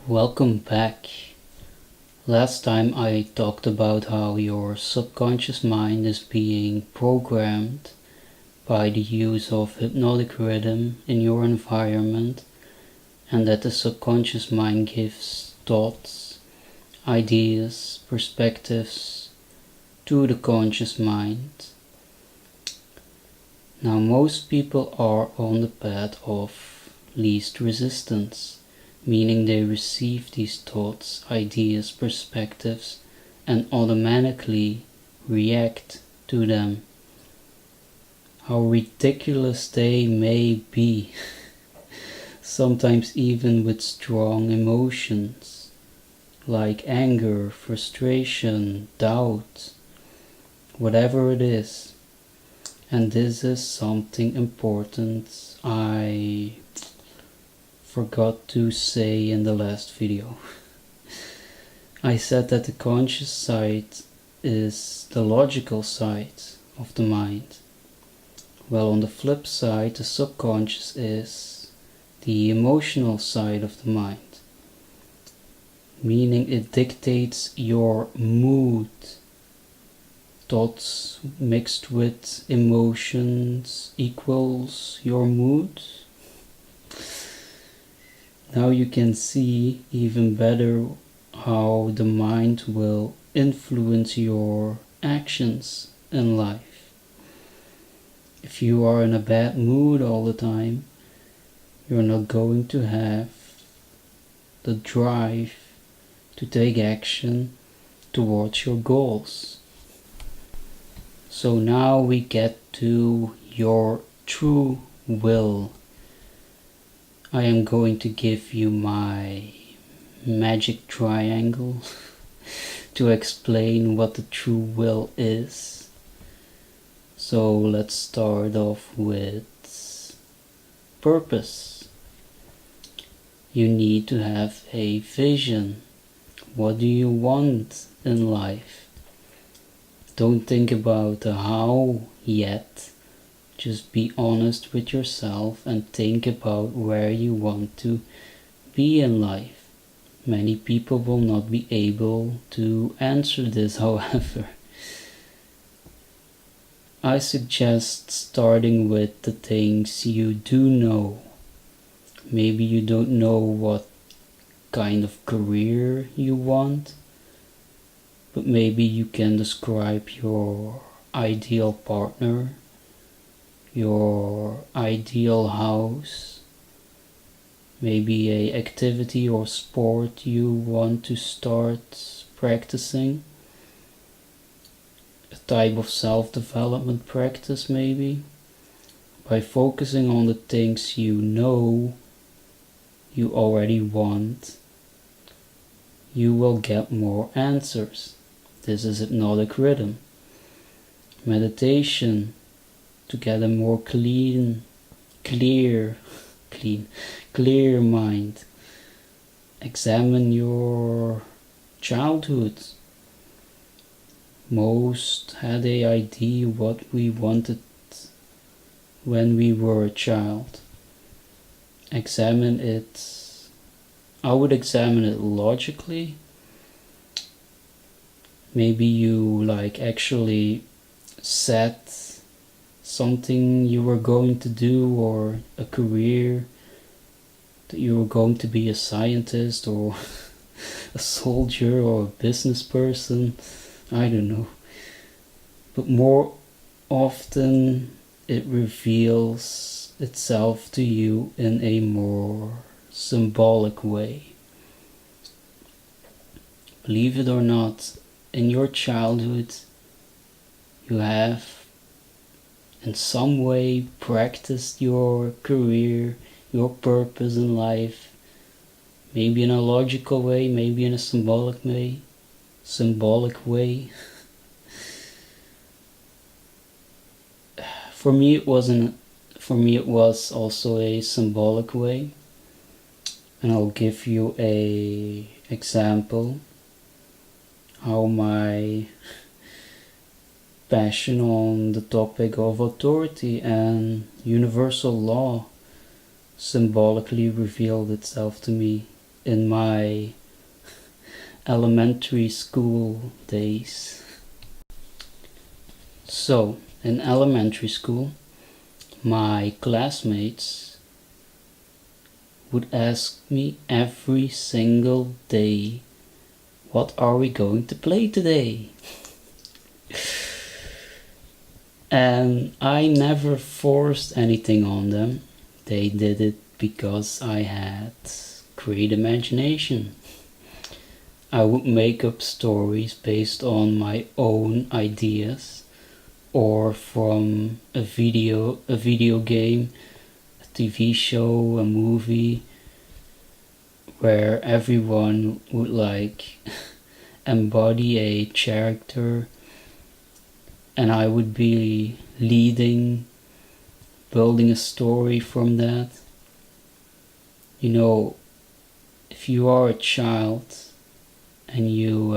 Welcome back. Last time I talked about how your subconscious mind is being programmed by the use of hypnotic rhythm in your environment, and that the subconscious mind gives thoughts, ideas, perspectives to the conscious mind. Now most people are on the path of least resistance, meaning they receive these thoughts, ideas, perspectives, and automatically react to them. How ridiculous they may be, sometimes even with strong emotions, like anger, frustration, doubt, whatever it is. And this is something important I forgot to say in the last video. I said that the conscious side is the logical side of the mind. Well, on the flip side, the subconscious is the emotional side of the mind, meaning it dictates your mood. Thoughts mixed with emotions equals your mood. Now you can see even better how the mind will influence your actions in life. If you are in a bad mood all the time, you're not going to have the drive to take action towards your goals. So now we get to your true will. I am going to give you my magic triangle to explain what the true will is. So let's start off with purpose. You need to have a vision. What do you want in life? Don't think about the how yet. Just be honest with yourself and think about where you want to be in life. Many people will not be able to answer this, however. I suggest starting with the things you do know. Maybe you don't know what kind of career you want, but maybe you can describe your ideal partner, your ideal house, maybe a activity or sport you want to start practicing, a type of self-development practice maybe. By focusing on the things you know you already want, you will get more answers. This is hypnotic rhythm. Meditation, to get a more clear mind. Examine your childhood. Most had an idea what we wanted when we were a child. Examine it. I would examine it logically. Maybe you actually set something you were going to do, or a career that you were going to be a scientist or a soldier or a business person, I don't know. But more often it reveals itself to you in a more symbolic way. Believe it or not, in your childhood you have in some way practiced your career, your purpose in life, maybe in a logical way, maybe in a symbolic way. For me it was also a symbolic way, and I'll give you a example how my passion on the topic of authority and universal law symbolically revealed itself to me in my elementary school days. So, in elementary school, my classmates would ask me every single day, what are we going to play today? And I never forced anything on them. They did it because I had great imagination. I would make up stories based on my own ideas or from a video game, a TV show, a movie, where everyone would like embody a character and I would be leading, building a story from that. You know, if you are a child and you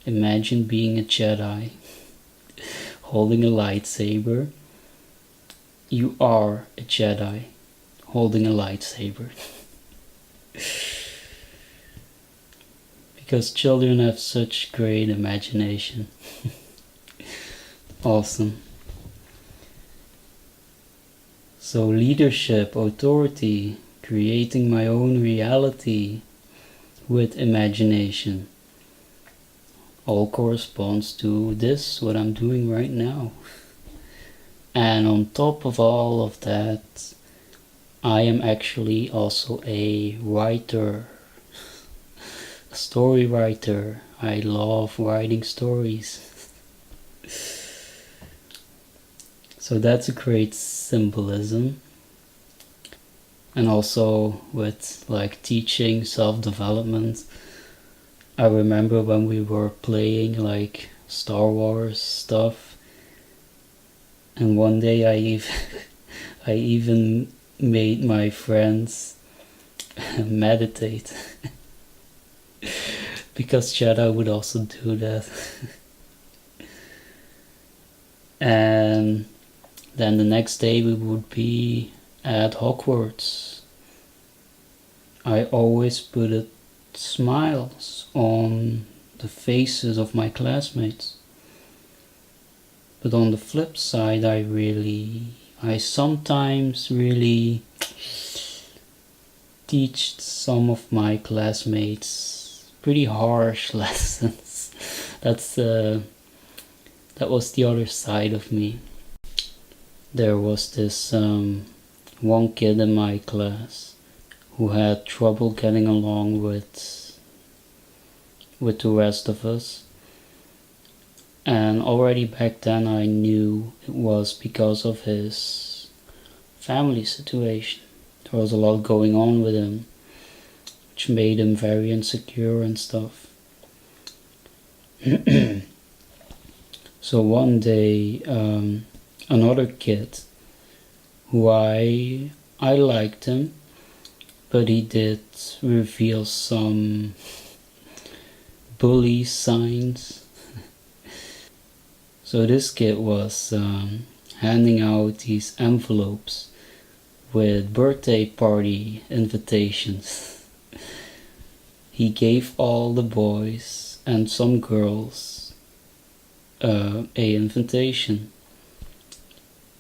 imagine being a Jedi holding a lightsaber, you are a Jedi holding a lightsaber. Because children have such great imagination. Awesome. So leadership, authority, creating my own reality with imagination, all corresponds to this, what I'm doing right now. And on top of all of that, I am actually also a writer, a story writer. I love writing stories. So that's a great symbolism. And also with like teaching, self-development, I remember when we were playing like Star Wars stuff, and one day I even made my friends meditate because Jedi would also do that. And then the next day we would be at Hogwarts. I always put smiles on the faces of my classmates. But on the flip side, I sometimes really teach some of my classmates pretty harsh lessons. That was the other side of me. There was this one kid in my class who had trouble getting along with the rest of us. And already back then I knew it was because of his family situation. There was a lot going on with him, which made him very insecure and stuff. So one day, another kid who I liked him, but he did reveal some bully signs. So this kid was handing out these envelopes with birthday party invitations. He gave all the boys and some girls a invitation.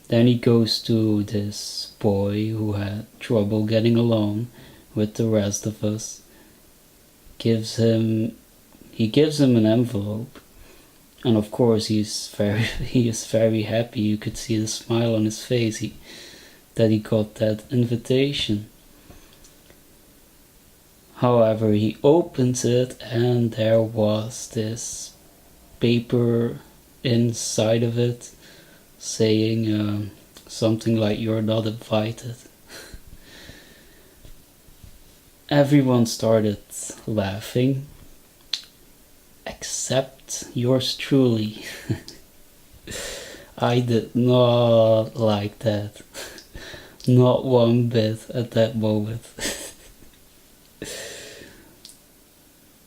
Then he goes to this boy who had trouble getting along with the rest of us. He gives him an envelope, and of course he is very happy. You could see the smile on his face that he got that invitation. However, he opens it and there was this paper inside of it saying something like, "You're not invited." Everyone started laughing, except yours truly. I did not like that. Not one bit at that moment.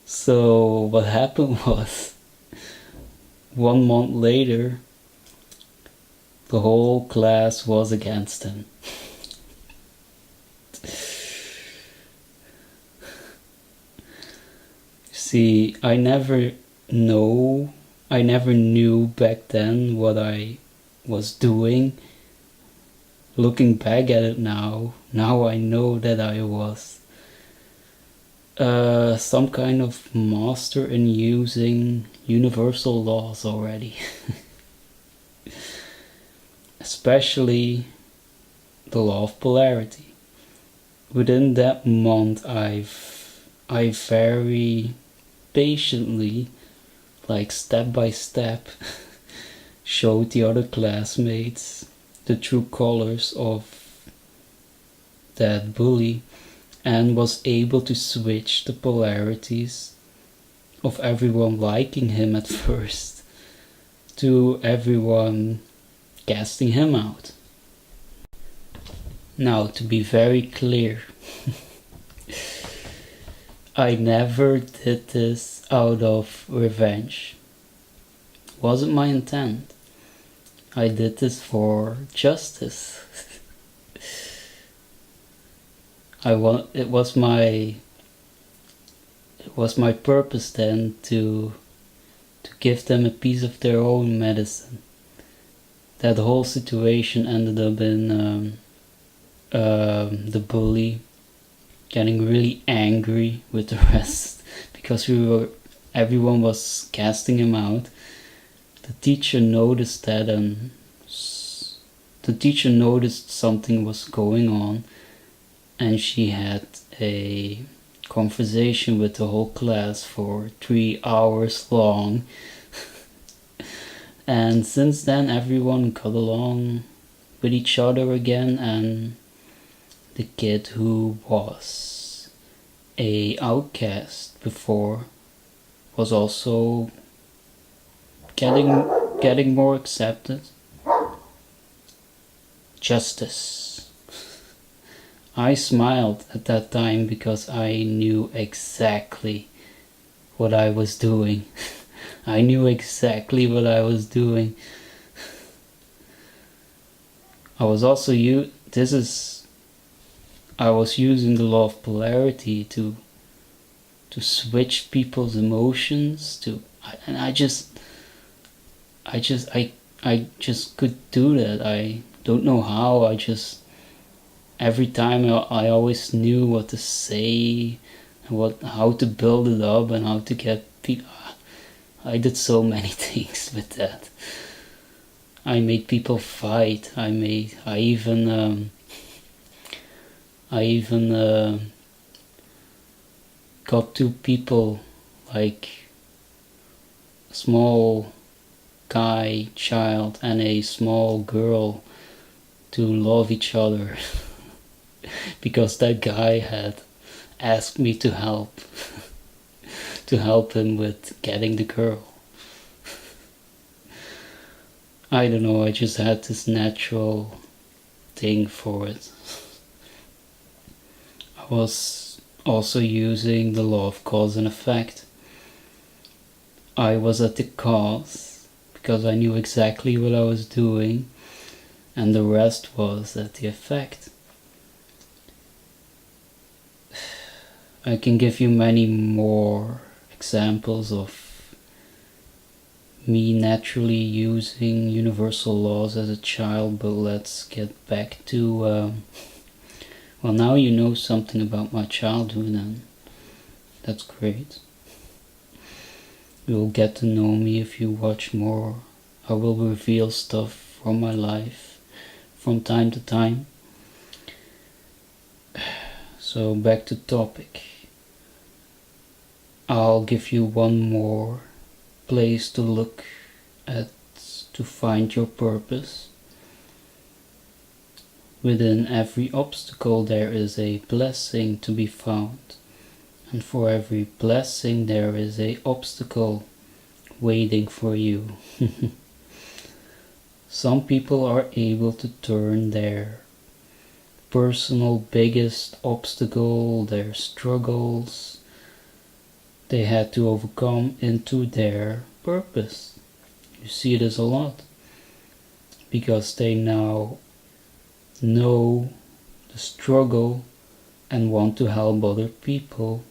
So what happened was, 1 month later, the whole class was against him. See, I never knew back then what I was doing. Looking back at it now I know that I was some kind of master in using universal laws already. Especially the law of polarity. Within that month I very patiently, like step by step, showed the other classmates the true colors of that bully, and was able to switch the polarities of everyone liking him at first to everyone casting him out. Now, to be very clear, I never did this out of revenge. Wasn't my intent. I did this for justice. It was my purpose then to give them a piece of their own medicine. That whole situation ended up in the bully getting really angry with the rest because everyone was casting him out. The teacher noticed that, and the teacher noticed something was going on, and she had a conversation with the whole class for 3 hours long. And since then everyone got along with each other again, and the kid who was a outcast before was also getting more accepted. Justice. I smiled at that time because I knew exactly what I was doing. I knew exactly what I was doing. I was also I was using the law of polarity to switch people's emotions and I just could do that. I don't know how. Every time I always knew what to say, how to build it up, and how to get people. I did so many things with that. I made people fight. I even got two people, like a small child and a small girl, to love each other because that guy had asked me to help him with getting the girl. I don't know, I just had this natural thing for it. I was also using the law of cause and effect. I was at the cause because I knew exactly what I was doing, and the rest was at the effect. I can give you many more examples of me naturally using universal laws as a child, but let's get back to well, now you know something about my childhood, and that's great. You'll get to know me if you watch more. I will reveal stuff from my life from time to time. So back to topic. I'll give you one more place to look at to find your purpose. Within every obstacle there is a blessing to be found, and for every blessing there is an obstacle waiting for you. Some people are able to turn their personal biggest obstacle, their struggles they had to overcome, into their purpose. You see this a lot because they now know the struggle and want to help other people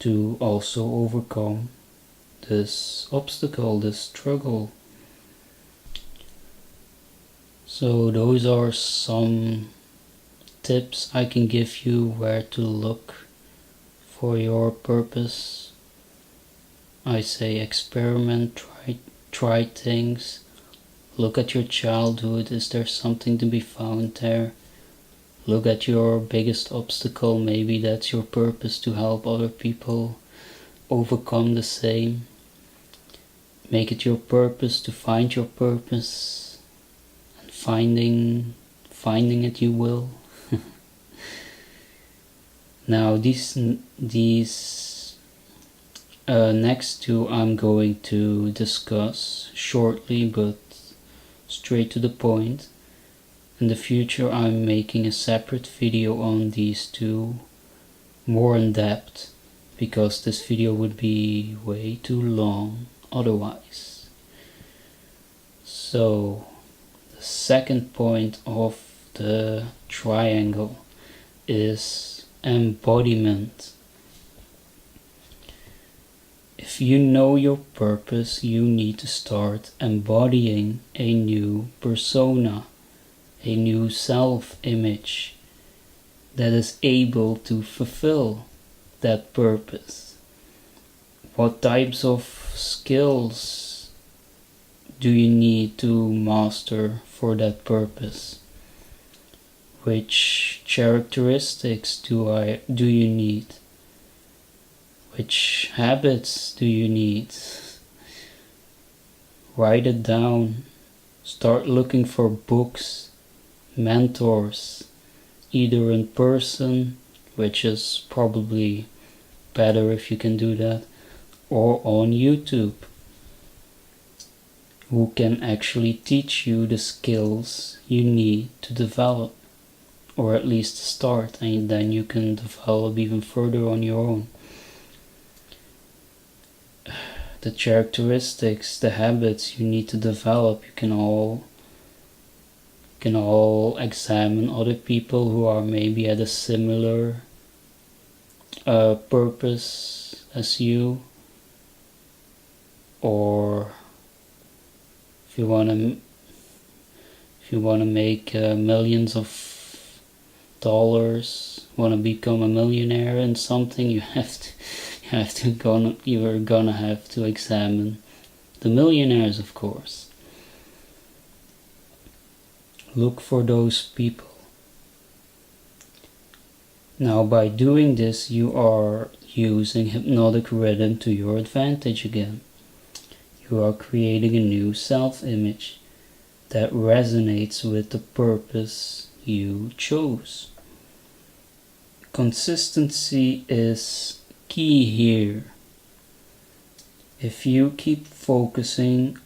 to also overcome this obstacle, this struggle. So those are some tips I can give you where to look for your purpose. I say experiment, try things, look at your childhood, is there something to be found there? Look at your biggest obstacle, maybe that's your purpose, to help other people overcome the same. Make it your purpose to find your purpose, and finding it you will. Now these next two I'm going to discuss shortly, but straight to the point. In the future I'm making a separate video on these two, more in depth, because this video would be way too long otherwise. So the second point of the triangle is embodiment. If you know your purpose, you need to start embodying a new persona, a new self-image that is able to fulfill that purpose. What types of skills do you need to master for that purpose? Which characteristics do you need? Which habits do you need? Write it down. Start looking for books, mentors, either in person, which is probably better if you can do that, or on YouTube, who can actually teach you the skills you need to develop, or at least start, and then you can develop even further on your own. The characteristics, the habits you need to develop, you can all examine other people who are maybe at a similar purpose as you, or if you want to make millions of dollars, want to become a millionaire in something, you're gonna have to examine the millionaires, of course. Look for those people. Now by doing this, you are using hypnotic rhythm to your advantage again. You are creating a new self-image that resonates with the purpose you chose. Consistency is key here. If you keep focusing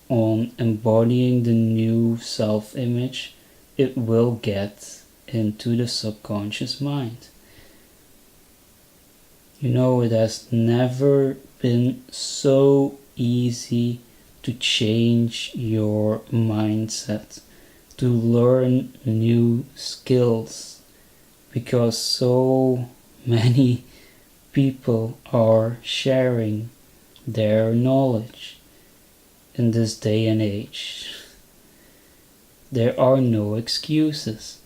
on embodying the new self-image, it will get into the subconscious mind. You know, it has never been so easy to change your mindset, to learn new skills, because so many people are sharing their knowledge in this day and age. There are no excuses.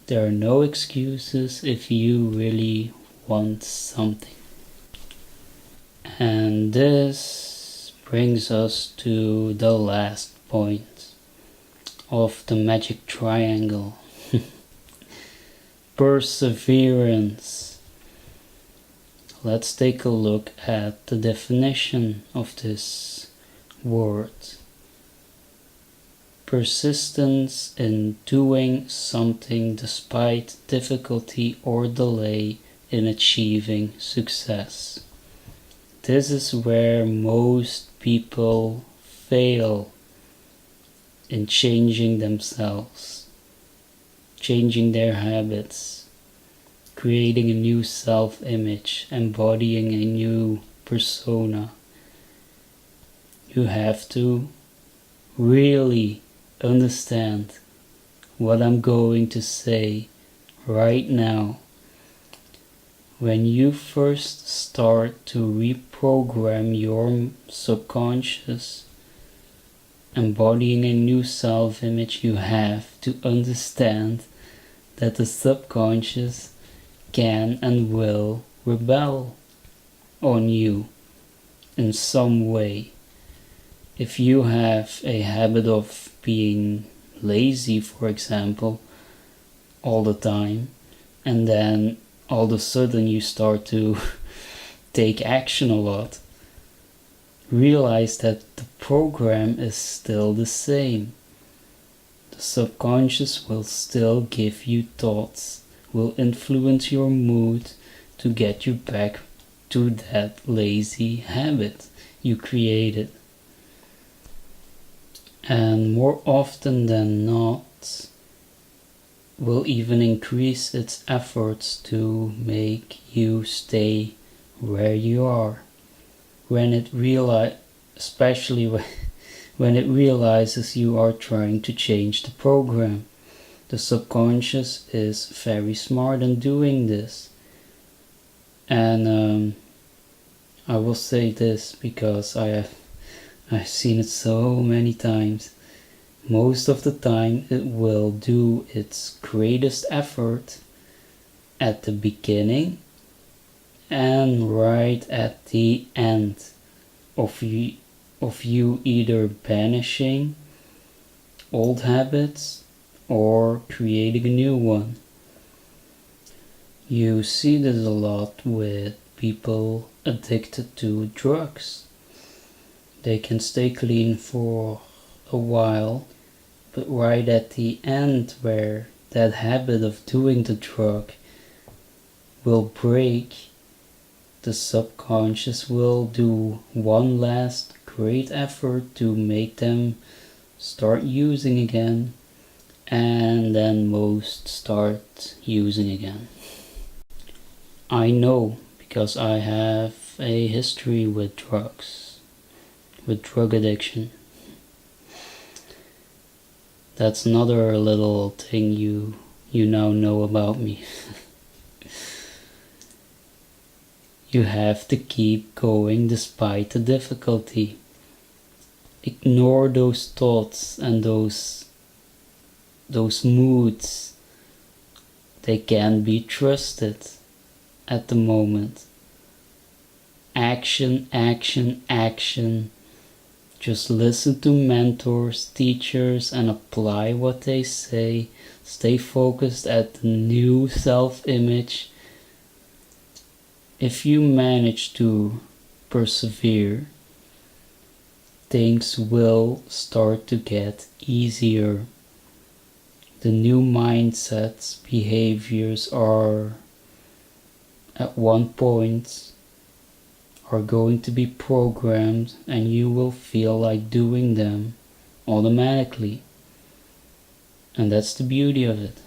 There are no excuses if you really want something. And this brings us to the last point of the magic triangle. Perseverance. Let's take a look at the definition of this word. Persistence in doing something despite difficulty or delay in achieving success. This is where most people fail in changing themselves, changing their habits, creating a new self-image, embodying a new persona. You have to really understand what I'm going to say right now. when you first start to reprogram your subconscious, embodying a new self-image, you have to understand that the subconscious can and will rebel on you in some way. If you have a habit of being lazy, for example, all the time, and then all of a sudden you start to take action a lot, realize that the program is still the same. The subconscious will still give you thoughts, will influence your mood to get you back to that lazy habit you created. And more often than not, will even increase its efforts to make you stay where you are. Especially when it realizes you are trying to change the program. The subconscious is very smart in doing this. And I will say this because I've seen it so many times. Most of the time it will do its greatest effort at the beginning and right at the end of you either banishing old habits or creating a new one. You see this a lot with people addicted to drugs. They can stay clean for a while, but right at the end where that habit of doing the drug will break, the subconscious will do one last great effort to make them start using again, and then most start using again. I know because I have a history with drugs, with drug addiction. That's another little thing you now know about me. You have to keep going despite the difficulty. Ignore those thoughts and those moods. They can't be trusted at the moment. Action, action, action. Just listen to mentors, teachers, and apply what they say. Stay focused at the new self-image. If you manage to persevere, things will start to get easier. The new mindsets, behaviors are at one point are going to be programmed, and you will feel like doing them automatically. And that's the beauty of it.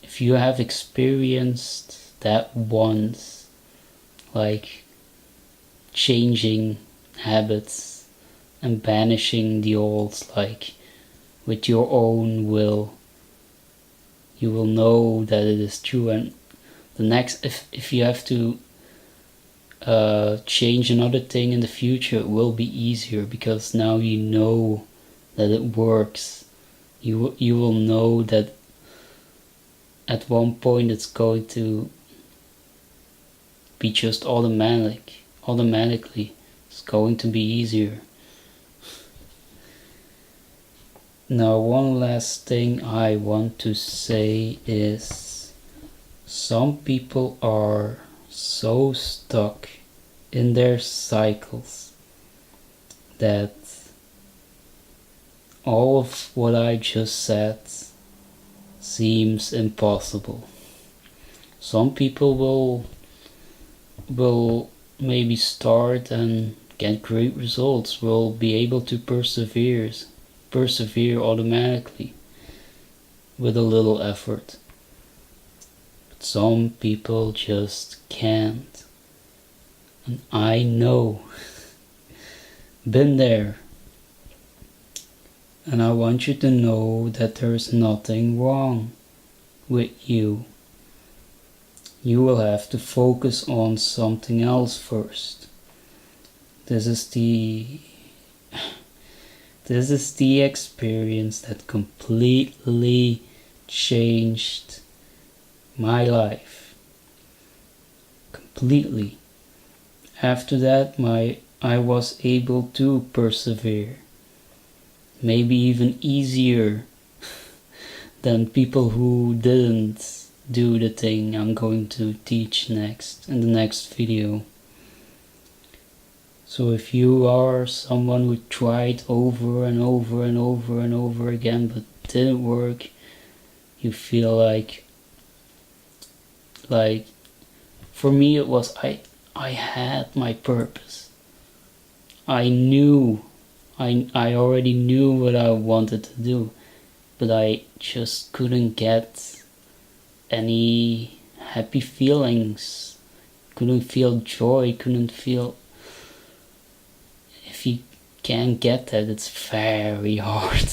If you have experienced that once, like changing habits and banishing the old, like with your own will, you will know that it is true. And the next, if you have to change another thing in the future, it will be easier because now you know that it works. You will know that at one point it's going to be just automatically. It's going to be easier. Now, one last thing I want to say is some people are so stuck in their cycles that all of what I just said seems impossible. Some people will maybe start and get great results, will be able to persevere automatically with a little effort. But some people just can't. And I know. Been there. And I want you to know that there's nothing wrong with you. you will have to focus on something else first. This is the experience that completely changed my life. Completely. After that, I was able to persevere. Maybe even easier than people who didn't do the thing I'm going to teach next in the next video. So if you are someone who tried over and over and over and over again but didn't work, you feel like for me it was I had my purpose. I already knew what I wanted to do, but I just couldn't get any happy feelings, couldn't feel joy, couldn't feel. If you can't get that, it's very hard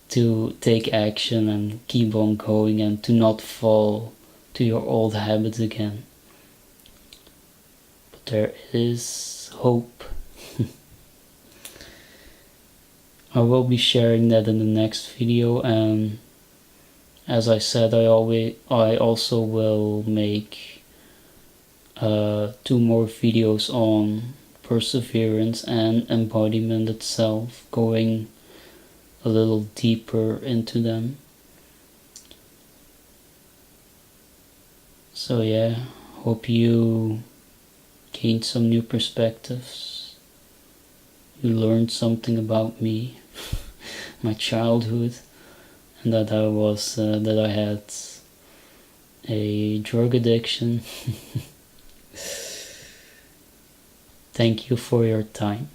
to take action and keep on going and to not fall to your old habits again. But there is hope. I will be sharing that in the next video, and as I said, I also will make 2 more videos on perseverance and embodiment itself, going a little deeper into them. So yeah, hope you gained some new perspectives. You learned something about me, my childhood, and that I had a drug addiction. Thank you for your time.